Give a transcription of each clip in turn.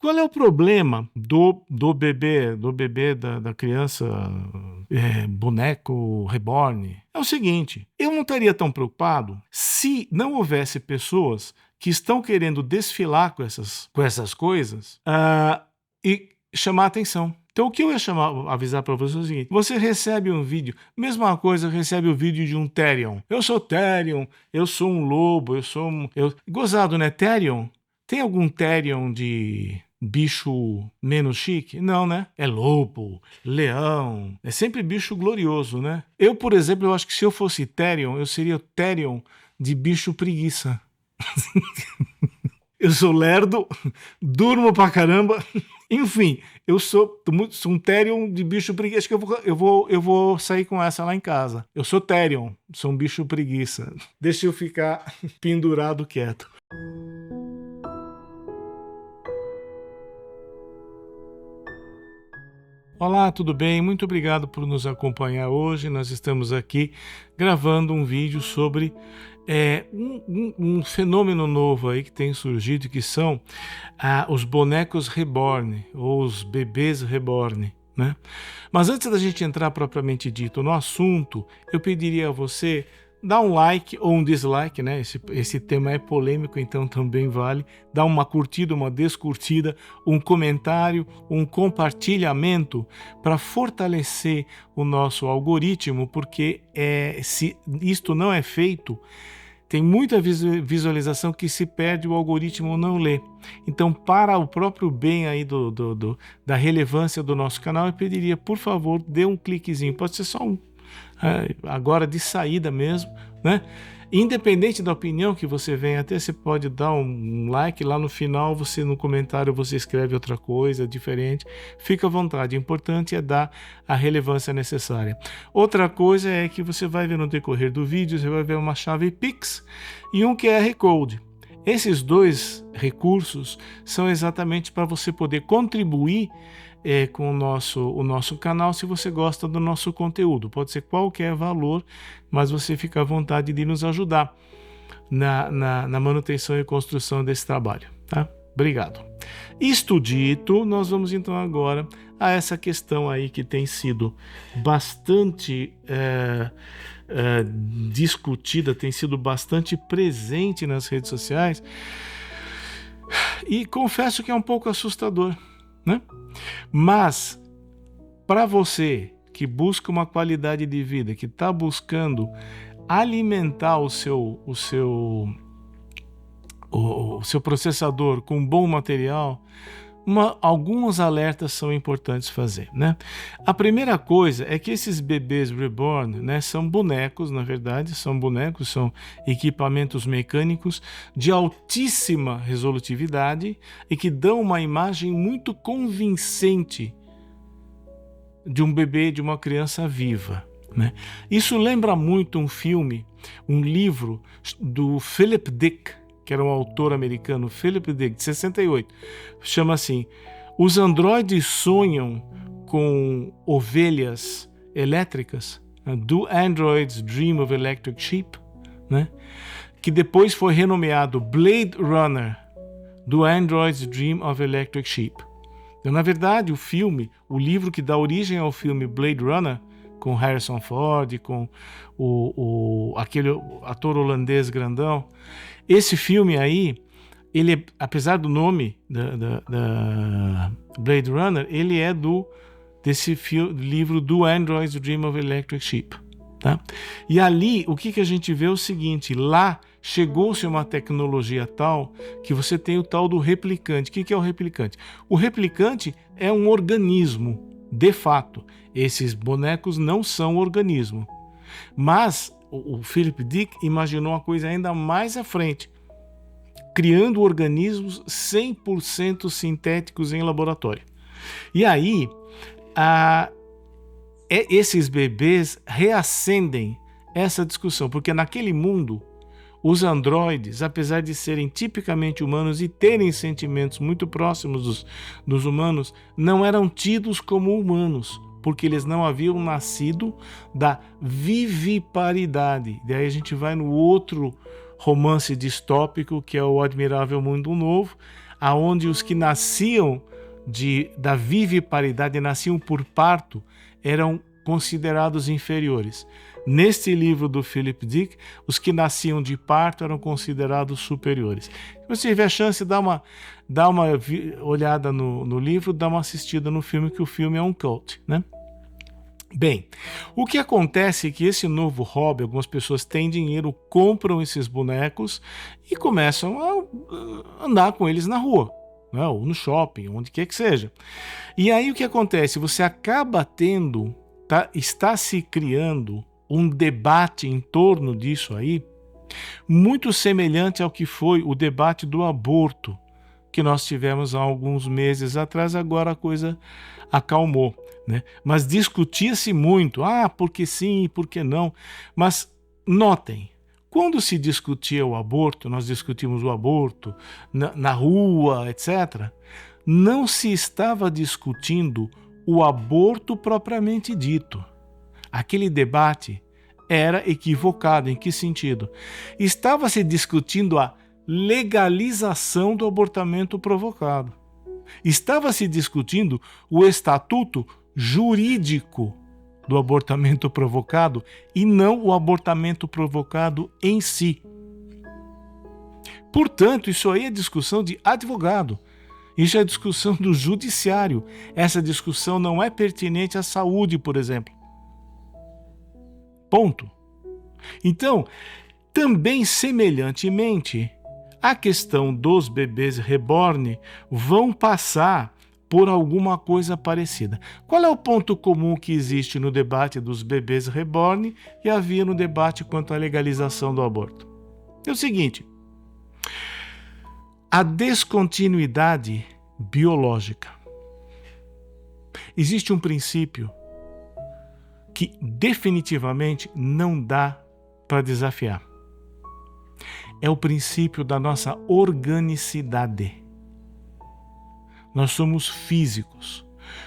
Qual é o problema do bebê, da criança, boneco reborn? É o seguinte, eu não estaria tão preocupado se não houvesse pessoas que estão querendo desfilar com essas coisas e chamar atenção. Então, o que eu ia avisar para você é o seguinte: você recebe um vídeo, mesma coisa, recebe o vídeo de um Therion. Eu sou Therion, eu sou um lobo, Gozado, né? Therion? Tem algum Therion de bicho menos chique? Não, né? É lobo, leão, é sempre bicho glorioso, né? Eu, por exemplo, eu acho que se eu fosse Therion, eu seria o Therion de bicho preguiça. Eu sou lerdo, durmo pra caramba. Enfim, eu sou um Therion de bicho preguiça. Acho que eu vou sair com essa lá em casa. Eu sou Therion, sou um bicho preguiça. Deixa eu ficar pendurado quieto. Olá, tudo bem? Muito obrigado por nos acompanhar hoje. Nós estamos aqui gravando um vídeo sobre um fenômeno novo aí que tem surgido, que são os bonecos reborn, ou os bebês reborn, né? Mas antes da gente entrar propriamente dito no assunto, eu pediria a você dá um like ou um dislike, né? Esse tema é polêmico, então também vale. Dá uma curtida, uma descurtida, um comentário, um compartilhamento para fortalecer o nosso algoritmo, porque se isto não é feito, tem muita visualização que se perde, o algoritmo não lê. Então, para o próprio bem aí da relevância do nosso canal, eu pediria, por favor, dê um cliquezinho. Pode ser só um. Agora de saída mesmo, né? Independente da opinião que você venha até, você pode dar um like, lá no final no comentário você escreve outra coisa diferente, fica à vontade, o importante é dar a relevância necessária. Outra coisa é que você vai ver no decorrer do vídeo, você vai ver uma chave Pix e um QR Code. Esses dois recursos são exatamente para você poder contribuir com o nosso canal, se você gosta do nosso conteúdo. Pode ser qualquer valor, mas você fica à vontade de nos ajudar na manutenção e construção desse trabalho, tá? Obrigado. Isto dito, nós vamos então agora a essa questão aí que tem sido bastante discutida, tem sido bastante presente nas redes sociais, e confesso que é um pouco assustador, né? Mas para você que busca uma qualidade de vida, que está buscando alimentar o seu processador com bom material, alguns alertas são importantes fazer, né? A primeira coisa é que esses bebês reborn, né, são bonecos, na verdade, são equipamentos mecânicos de altíssima resolutividade e que dão uma imagem muito convincente de um bebê, de uma criança viva, né? Isso lembra muito um livro do Philip Dick, que era um autor americano, Philip Dick, de 68, chama assim: Os androides sonham com ovelhas elétricas, Do Androids Dream of Electric Sheep, né? Que depois foi renomeado Blade Runner, Do Androids Dream of Electric Sheep. Então, na verdade, o livro que dá origem ao filme Blade Runner, com Harrison Ford, com aquele ator holandês grandão, esse filme aí, ele, apesar do nome da Blade Runner, ele é desse livro do Android's Dream of Electric Sheep, tá? E ali, o que a gente vê é o seguinte: lá chegou-se uma tecnologia tal que você tem o tal do replicante. O que é o replicante? O replicante é um organismo, de fato. Esses bonecos não são organismo. Mas o Philip Dick imaginou uma coisa ainda mais à frente, criando organismos 100% sintéticos em laboratório. E aí, esses bebês reacendem essa discussão, porque naquele mundo, os androides, apesar de serem tipicamente humanos e terem sentimentos muito próximos dos humanos, não eram tidos como humanos, porque eles não haviam nascido da viviparidade. Daí a gente vai no outro romance distópico, que é o Admirável Mundo Novo. aonde os que nasciam da viviparidade, nasciam por parto, eram considerados inferiores. Neste livro do Philip Dick, os que nasciam de parto eram considerados superiores. Se você tiver a chance, dá uma olhada no livro, dá uma assistida no filme, que o filme é um cult, né? Bem, o que acontece é que esse novo hobby, algumas pessoas têm dinheiro, compram esses bonecos e começam a andar com eles na rua, né? Ou no shopping, onde quer que seja. E aí o que acontece? Você acaba tendo, está se criando um debate em torno disso aí, muito semelhante ao que foi o debate do aborto, que nós tivemos há alguns meses atrás. Agora a coisa acalmou, né? Mas discutia-se muito, por que sim, por que não. Mas notem, quando se discutia o aborto, nós discutimos o aborto na rua, etc., não se estava discutindo o aborto propriamente dito. Aquele debate era equivocado. Em que sentido? Estava se discutindo a legalização do abortamento provocado. Estava se discutindo o estatuto jurídico do abortamento provocado e não o abortamento provocado em si. Portanto, isso aí é discussão de advogado. Isso é discussão do judiciário. Essa discussão não é pertinente à saúde, por exemplo. Ponto. Então, também semelhantemente, a questão dos bebês reborn vão passar por alguma coisa parecida. Qual é o ponto comum que existe no debate dos bebês reborn e havia no debate quanto à legalização do aborto? É o seguinte: a descontinuidade biológica. Existe um princípio que definitivamente não dá para desafiar. É o princípio da nossa organicidade. Nós somos físicos,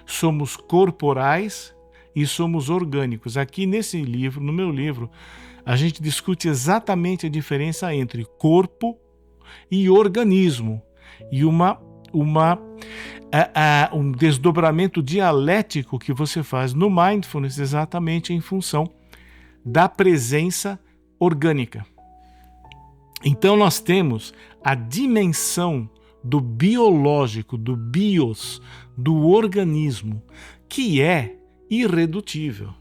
somos corporais e somos orgânicos. Aqui nesse livro, no meu livro, a gente discute exatamente a diferença entre corpo e organismo e um desdobramento dialético que você faz no mindfulness exatamente em função da presença orgânica. Então nós temos a dimensão do biológico, do bios, do organismo, que é irredutível.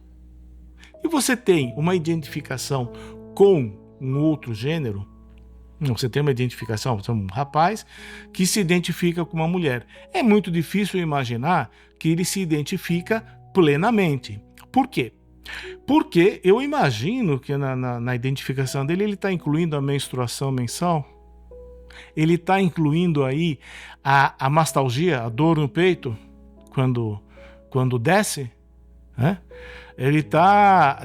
E você tem uma identificação com um outro gênero. Você tem uma identificação, você é um rapaz que se identifica com uma mulher. É muito difícil imaginar que ele se identifica plenamente. Por quê? Porque eu imagino que na identificação dele ele está incluindo a menstruação mensal, ele está incluindo aí a mastalgia, a dor no peito, quando desce, né? Ele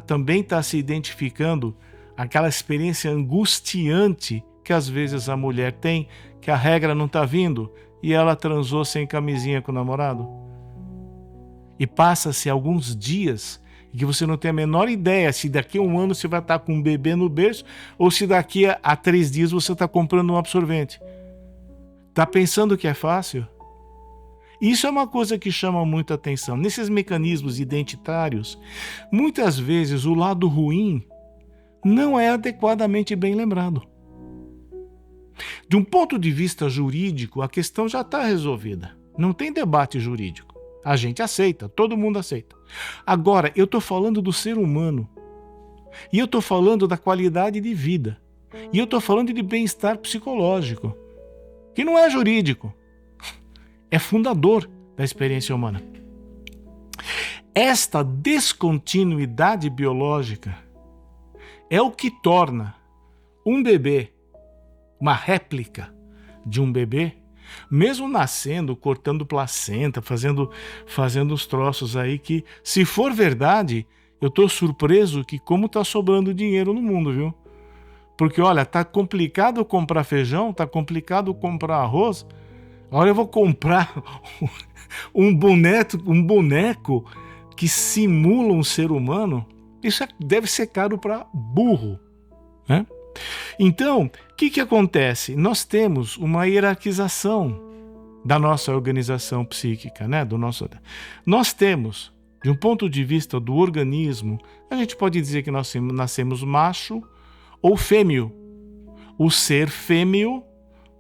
também está se identificando aquela experiência angustiante que às vezes a mulher tem, que a regra não está vindo e ela transou sem camisinha com o namorado. E passa-se alguns dias e que você não tem a menor ideia se daqui a um ano você vai estar com um bebê no berço ou se daqui a 3 dias você está comprando um absorvente. Está pensando que é fácil? Isso é uma coisa que chama muita atenção. Nesses mecanismos identitários, muitas vezes o lado ruim não é adequadamente bem lembrado. De um ponto de vista jurídico, a questão já está resolvida. Não tem debate jurídico. A gente aceita, todo mundo aceita. Agora, eu estou falando do ser humano. E eu estou falando da qualidade de vida. E eu estou falando de bem-estar psicológico. Que não é jurídico. É fundador da experiência humana. Esta descontinuidade biológica é o que torna um bebê, uma réplica de um bebê, mesmo nascendo, cortando placenta, fazendo os troços aí que, se for verdade, eu estou surpreso que como está sobrando dinheiro no mundo, viu? Porque, olha, tá complicado comprar feijão, tá complicado comprar arroz. Agora eu vou comprar um boneco que simula um ser humano. Isso deve ser caro para burro, né? Então, o que acontece? Nós temos uma hierarquização da nossa organização psíquica, né? Nós temos, de um ponto de vista do organismo, a gente pode dizer que nós nascemos macho ou fêmeo. O ser fêmeo,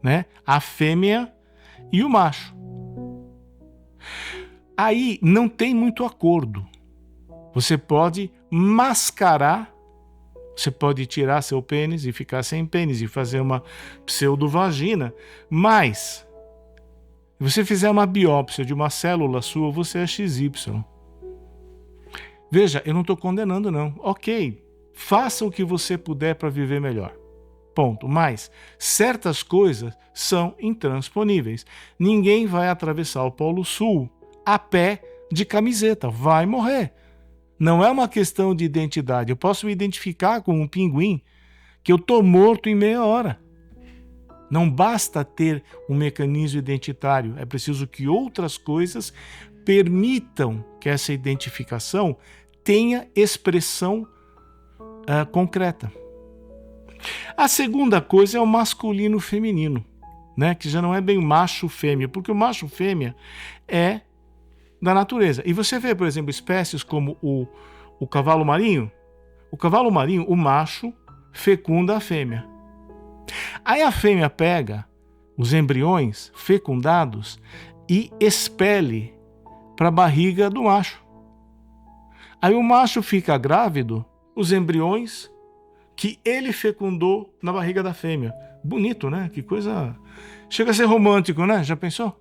né? A fêmea e o macho. Aí não tem muito acordo. Você pode mascarar, você pode tirar seu pênis e ficar sem pênis e fazer uma pseudovagina, mas se você fizer uma biópsia de uma célula sua, você é XY. Veja, eu não estou condenando não. Ok, faça o que você puder para viver melhor. Ponto. Mas certas coisas são intransponíveis. Ninguém vai atravessar o Polo Sul a pé de camiseta. Vai morrer. Não é uma questão de identidade. Eu posso me identificar com um pinguim que eu estou morto em meia hora. Não basta ter um mecanismo identitário. É preciso que outras coisas permitam que essa identificação tenha expressão concreta. A segunda coisa é o masculino feminino, né? Que já não é bem macho fêmea, porque o macho fêmea é da natureza. E você vê, por exemplo, espécies como o cavalo marinho. O cavalo marinho, o macho, fecunda a fêmea. Aí a fêmea pega os embriões fecundados e expele para a barriga do macho. Aí o macho fica grávido, os embriões que ele fecundou na barriga da fêmea. Bonito, né? Que coisa... Chega a ser romântico, né? Já pensou?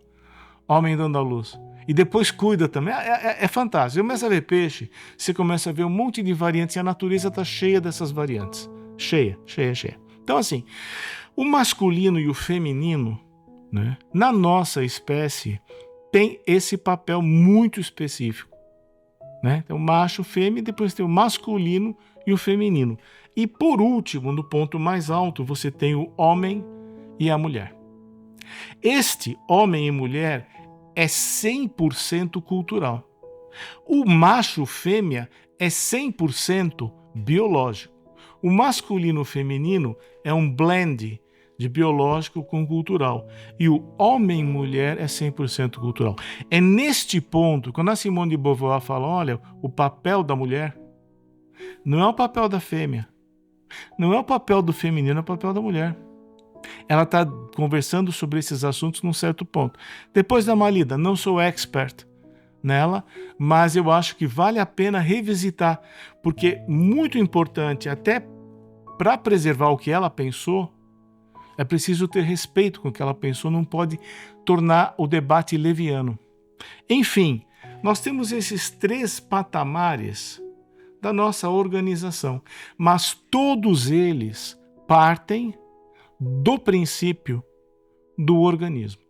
Homem dando à luz. E depois cuida também. É fantástico. Você começa a ver peixe, você começa a ver um monte de variantes e a natureza está cheia dessas variantes. Cheia. Então, assim, o masculino e o feminino, né, na nossa espécie, tem esse papel muito específico. Né? Então, macho, fêmea, e depois tem o masculino e o feminino. E, por último, no ponto mais alto, você tem o homem e a mulher. Este homem e mulher é 100% cultural. O macho-fêmea é 100% biológico. O masculino-feminino é um blend de biológico com cultural. E o homem-mulher é 100% cultural. É neste ponto, quando a Simone de Beauvoir fala, olha, o papel da mulher não é o papel da fêmea, não é o papel do feminino, é o papel da mulher. Ela está conversando sobre esses assuntos num certo ponto. Depois dá uma lida, não sou expert nela, mas eu acho que vale a pena revisitar, porque muito importante, até para preservar o que ela pensou, é preciso ter respeito com o que ela pensou, não pode tornar o debate leviano. Enfim, nós temos esses 3 patamares da nossa organização, mas todos eles partem do princípio do organismo.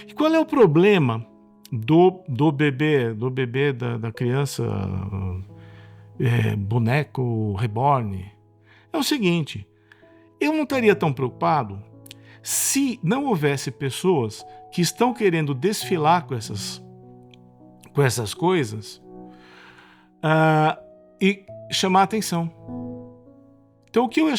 E qual é o problema do bebê da criança boneco reborn? É o seguinte, eu não estaria tão preocupado se não houvesse pessoas que estão querendo desfilar com essas coisas e chamar a atenção. Então, o que eu ia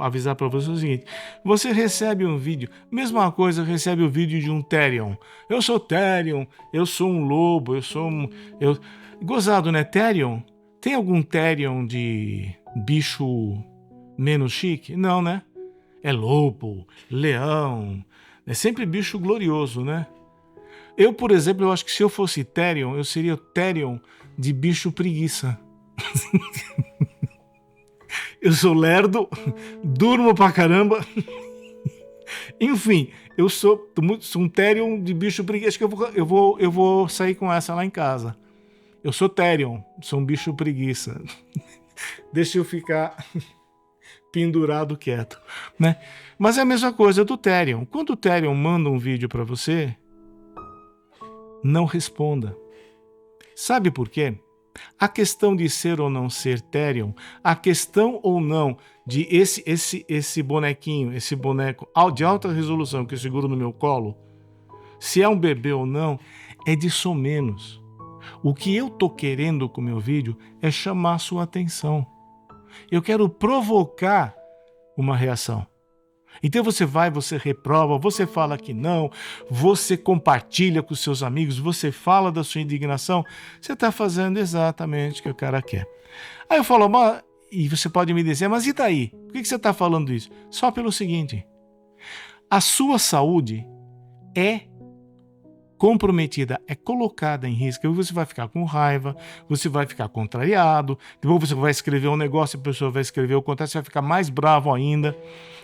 avisar para você é o seguinte: você recebe um vídeo, mesma coisa, recebe o vídeo de um Therion. Eu sou Therion, eu sou um lobo, Gozado, né? Therion? Tem algum Therion de bicho menos chique? Não, né? É lobo, leão, é sempre bicho glorioso, né? Eu, por exemplo, eu acho que se eu fosse Therion, eu seria o Therion de bicho preguiça. Eu sou lerdo, durmo pra caramba. Enfim, eu sou um Therion de bicho preguiça. Acho que eu vou sair com essa lá em casa. Eu sou Therion, sou um bicho preguiça. Deixa eu ficar pendurado quieto, né? Mas é a mesma coisa do Therion. Quando o Therion manda um vídeo para você, não responda. Sabe por quê? A questão de ser ou não ser Therion, a questão ou não de esse bonequinho, esse boneco de alta resolução que eu seguro no meu colo, se é um bebê ou não, é de somenos. O que eu tô querendo com o meu vídeo é chamar a sua atenção. Eu quero provocar uma reação. Então você vai, você reprova, você fala que não, você compartilha com os seus amigos, você fala da sua indignação, você está fazendo exatamente o que o cara quer. Aí eu falo, e você pode me dizer, mas e daí? Por que você está falando isso? Só pelo seguinte, a sua saúde é comprometida, é colocada em risco, você vai ficar com raiva, você vai ficar contrariado, depois você vai escrever um negócio, a pessoa vai escrever o contrário, você vai ficar mais bravo ainda,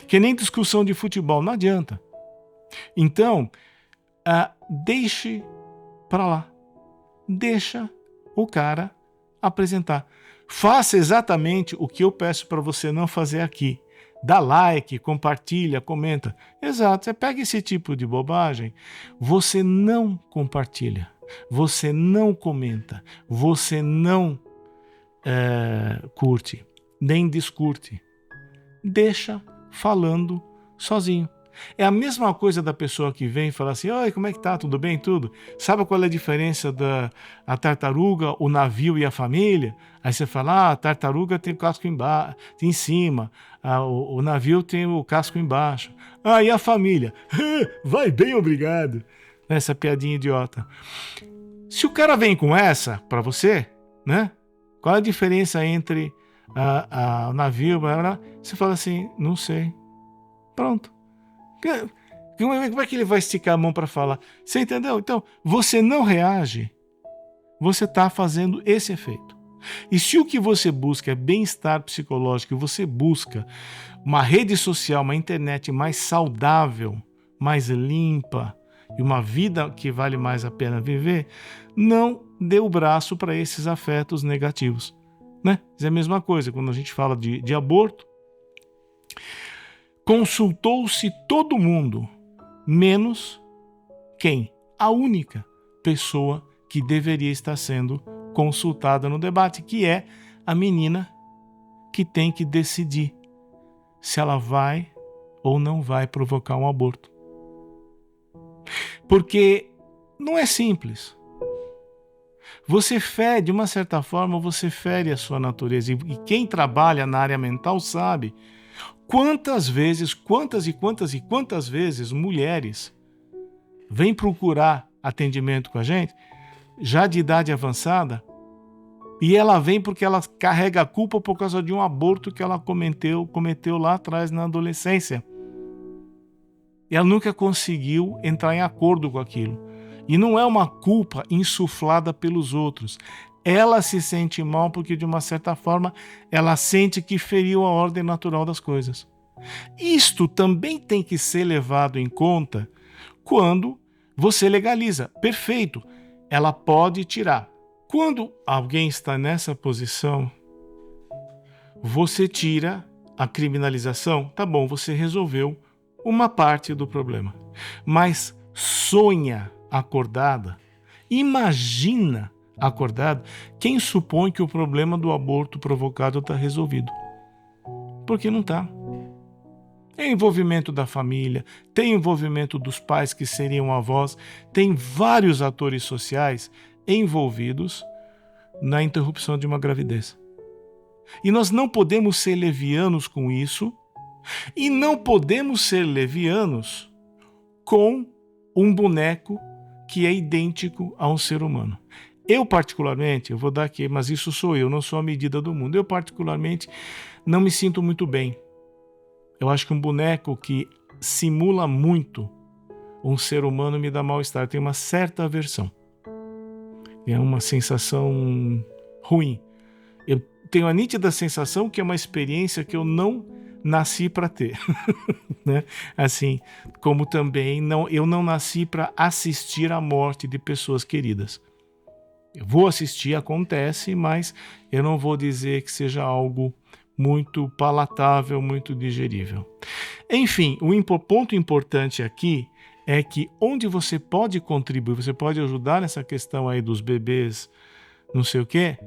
que nem discussão de futebol, não adianta. Então, deixe para lá, deixa o cara apresentar. Faça exatamente o que eu peço para você não fazer aqui. Dá like, compartilha, comenta. Exato, você pega esse tipo de bobagem, você não compartilha, você não comenta, você não curte, nem discute. Deixa falando sozinho. É a mesma coisa da pessoa que vem e fala assim, oi, como é que tá? Tudo bem? Tudo? Sabe qual é a diferença da tartaruga, o navio e a família? Aí você fala, a tartaruga tem o casco em cima, o navio tem o casco embaixo. E a família? Vai bem, obrigado. Essa piadinha idiota. Se o cara vem com essa para você, né? Qual é a diferença entre o navio? Você fala assim, não sei. Pronto. Como é que ele vai esticar a mão para falar? Você entendeu? Então, você não reage, você está fazendo esse efeito. E se o que você busca é bem-estar psicológico, você busca uma rede social, uma internet mais saudável, mais limpa e uma vida que vale mais a pena viver, não dê o braço para esses afetos negativos. Né? É a mesma coisa quando a gente fala de aborto. Consultou-se todo mundo, menos quem? A única pessoa que deveria estar sendo consultada no debate, que é a menina que tem que decidir se ela vai ou não vai provocar um aborto. Porque não é simples. Você fere, de uma certa forma, você fere a sua natureza. E quem trabalha na área mental sabe quantas vezes mulheres vêm procurar atendimento com a gente, já de idade avançada, e ela vem porque ela carrega a culpa por causa de um aborto que ela cometeu lá atrás na adolescência. E ela nunca conseguiu entrar em acordo com aquilo. E não é uma culpa insuflada pelos outros. Ela se sente mal porque, de uma certa forma, ela sente que feriu a ordem natural das coisas. Isto também tem que ser levado em conta quando você legaliza. Perfeito, ela pode tirar. Quando alguém está nessa posição, você tira a criminalização. Tá bom, você resolveu uma parte do problema. Mas sonha acordada, imagina acordado, quem supõe que o problema do aborto provocado está resolvido? Porque não está. Tem envolvimento da família, tem envolvimento dos pais que seriam avós, tem vários atores sociais envolvidos na interrupção de uma gravidez. E nós não podemos ser levianos com isso, e não podemos ser levianos com um boneco que é idêntico a um ser humano. Eu particularmente, eu vou dar aqui, mas isso sou eu, não sou a medida do mundo. Eu particularmente não me sinto muito bem. Eu acho que um boneco que simula muito um ser humano me dá mal-estar. Tem uma certa aversão. É uma sensação ruim. Eu tenho a nítida sensação que é uma experiência que eu não nasci para ter. Né? Assim, como também eu não nasci para assistir à morte de pessoas queridas. Eu vou assistir, acontece, mas eu não vou dizer que seja algo muito palatável, muito digerível. Enfim, o ponto importante aqui é que onde você pode contribuir, você pode ajudar nessa questão aí dos bebês, não sei o quê,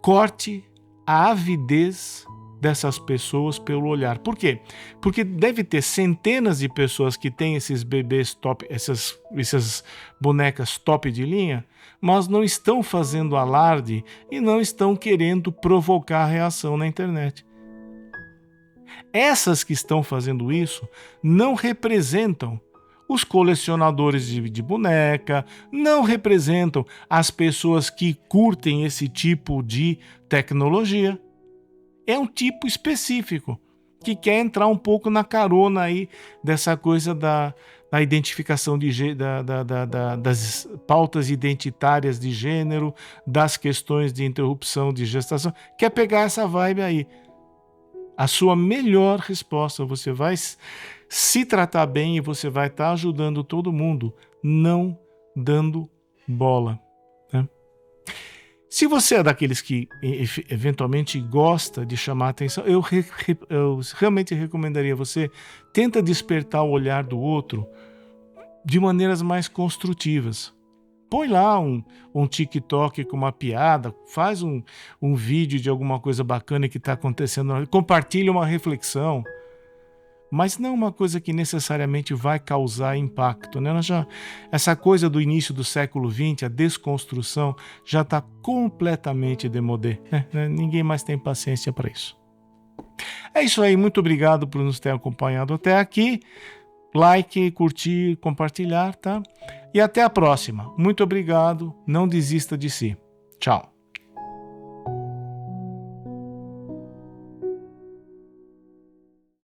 corte a avidez dessas pessoas pelo olhar. Por quê? Porque deve ter centenas de pessoas que têm esses bebês top, essas bonecas top de linha, mas não estão fazendo alarde e não estão querendo provocar reação na internet. Essas que estão fazendo isso não representam os colecionadores de boneca, não representam as pessoas que curtem esse tipo de tecnologia. É um tipo específico que quer entrar um pouco na carona aí dessa coisa da identificação das pautas identitárias de gênero, das questões de interrupção de gestação, quer pegar essa vibe aí. A sua melhor resposta, você vai se tratar bem e você vai estar ajudando todo mundo, não dando bola, né? Se você é daqueles que eventualmente gosta de chamar atenção, eu realmente recomendaria você, tenta despertar o olhar do outro de maneiras mais construtivas. Põe lá um TikTok com uma piada, faz um vídeo de alguma coisa bacana que está acontecendo, compartilha uma reflexão, mas não uma coisa que necessariamente vai causar impacto, né? Essa coisa do início do século XX, a desconstrução, já está completamente démodé, né? Ninguém mais tem paciência para isso. É isso aí, muito obrigado por nos ter acompanhado até aqui. Like, curtir, compartilhar, tá? E até a próxima. Muito obrigado, não desista de si. Tchau.